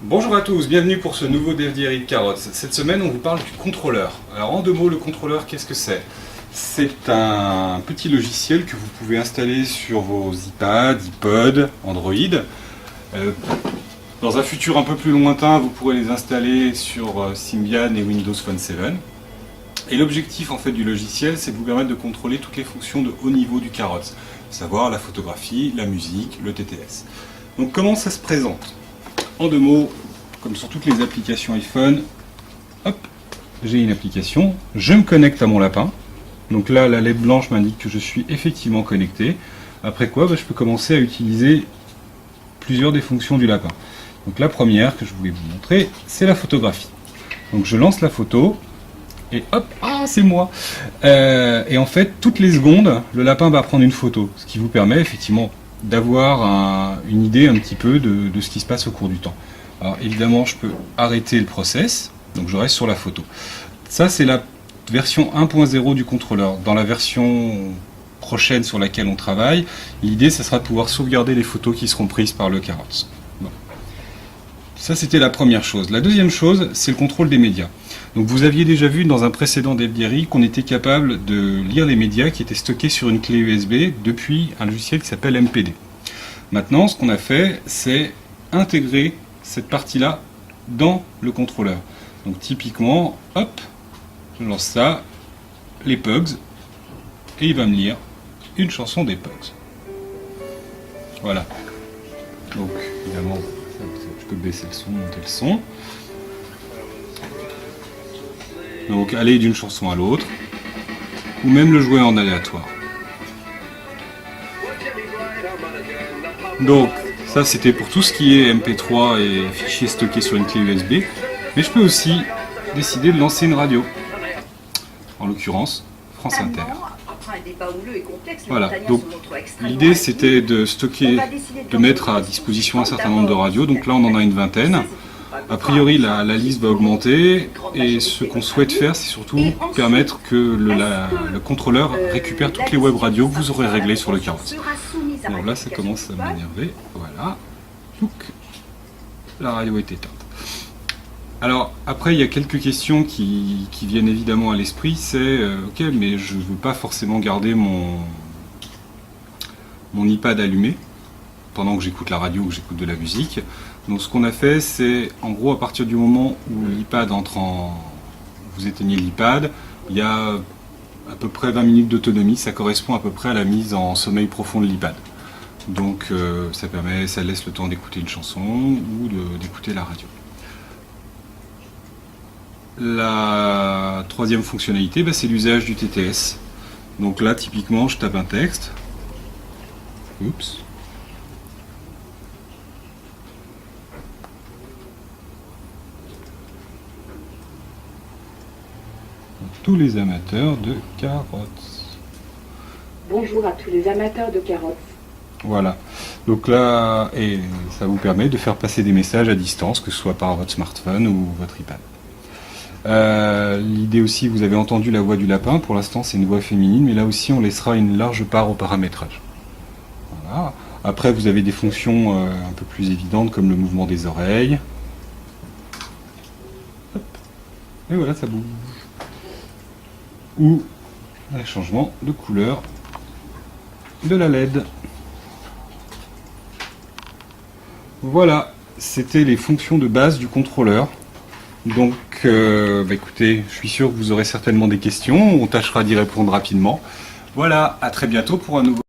Bonjour à tous, bienvenue pour ce nouveau DFDRI de Carottes. Cette semaine, on vous parle du contrôleur. Alors en deux mots, le contrôleur, qu'est-ce que c'est? C'est un petit logiciel que vous pouvez installer sur vos iPads, iPods, Android. Dans un futur un peu plus lointain, vous pourrez les installer sur Symbian et Windows Phone 7. Et l'objectif en fait du logiciel, c'est de vous permettre de contrôler toutes les fonctions de haut niveau du Carottes, à savoir la photographie, la musique, le TTS. Donc comment ça se présente? En deux mots, comme sur toutes les applications iPhone, hop, j'ai une application, je me connecte à mon lapin. Donc là, la LED blanche m'indique que je suis effectivement connecté. Après quoi, je peux commencer à utiliser plusieurs des fonctions du lapin. Donc la première que je voulais vous montrer, c'est la photographie. Donc je lance la photo, et hop, ah c'est moi. Et en fait, toutes les secondes, le lapin va prendre une photo, ce qui vous permet effectivement d'avoir une idée un petit peu de ce qui se passe au cours du temps. Alors évidemment, je peux arrêter le process, donc je reste sur la photo. Ça, c'est la version 1.0 du contrôleur. Dans la version prochaine sur laquelle on travaille, l'idée, ça sera de pouvoir sauvegarder les photos qui seront prises par le Carottes. Bon. Ça, c'était la première chose. La deuxième chose, c'est le contrôle des médias. Donc vous aviez déjà vu dans un précédent DFDRI qu'on était capable de lire les médias qui étaient stockés sur une clé USB depuis un logiciel qui s'appelle MPD. Maintenant, ce qu'on a fait, c'est intégrer cette partie-là dans le contrôleur. Donc typiquement, hop, je lance ça, les Pugs, et il va me lire une chanson des Pugs. Voilà. Donc évidemment, je peux baisser le son, monter le son. Donc aller d'une chanson à l'autre, ou même le jouer en aléatoire. Donc ça c'était pour tout ce qui est MP3 et fichiers stockés sur une clé USB, mais je peux aussi décider de lancer une radio, en l'occurrence France Inter. Voilà, donc l'idée c'était de stocker, de mettre à disposition un certain nombre de radios, donc là on en a une vingtaine. A priori, la liste va augmenter et ce qu'on souhaite faire, c'est surtout permettre que le contrôleur récupère toutes les web radios que vous aurez réglées sur le Carottes. Alors là, ça commence à m'énerver. Voilà. Donc, la radio est éteinte. Alors, après, il y a quelques questions qui viennent évidemment à l'esprit. C'est, ok, mais je ne veux pas forcément garder mon iPad allumé pendant que j'écoute la radio ou que j'écoute de la musique. Donc ce qu'on a fait, c'est en gros à partir du moment où l'iPad entre en... vous éteignez l'iPad, il y a à peu près 20 minutes d'autonomie, ça correspond à peu près à la mise en sommeil profond de l'iPad. Donc ça laisse le temps d'écouter une chanson ou d'écouter la radio. La troisième fonctionnalité, c'est l'usage du TTS. Donc là typiquement je tape un texte. Oups. Tous les amateurs de carottes. Bonjour à tous les amateurs de carottes. Voilà. Donc là, et ça vous permet de faire passer des messages à distance, que ce soit par votre smartphone ou votre iPad. L'idée aussi, vous avez entendu la voix du lapin. Pour l'instant, c'est une voix féminine, mais là aussi, on laissera une large part au paramétrage. Voilà. Après, vous avez des fonctions un peu plus évidentes, comme le mouvement des oreilles. Hop. Et voilà, ça bouge. Ou un changement de couleur de la LED. Voilà, c'était les fonctions de base du contrôleur. Donc, écoutez, je suis sûr que vous aurez certainement des questions, on tâchera d'y répondre rapidement. Voilà, à très bientôt pour un nouveau...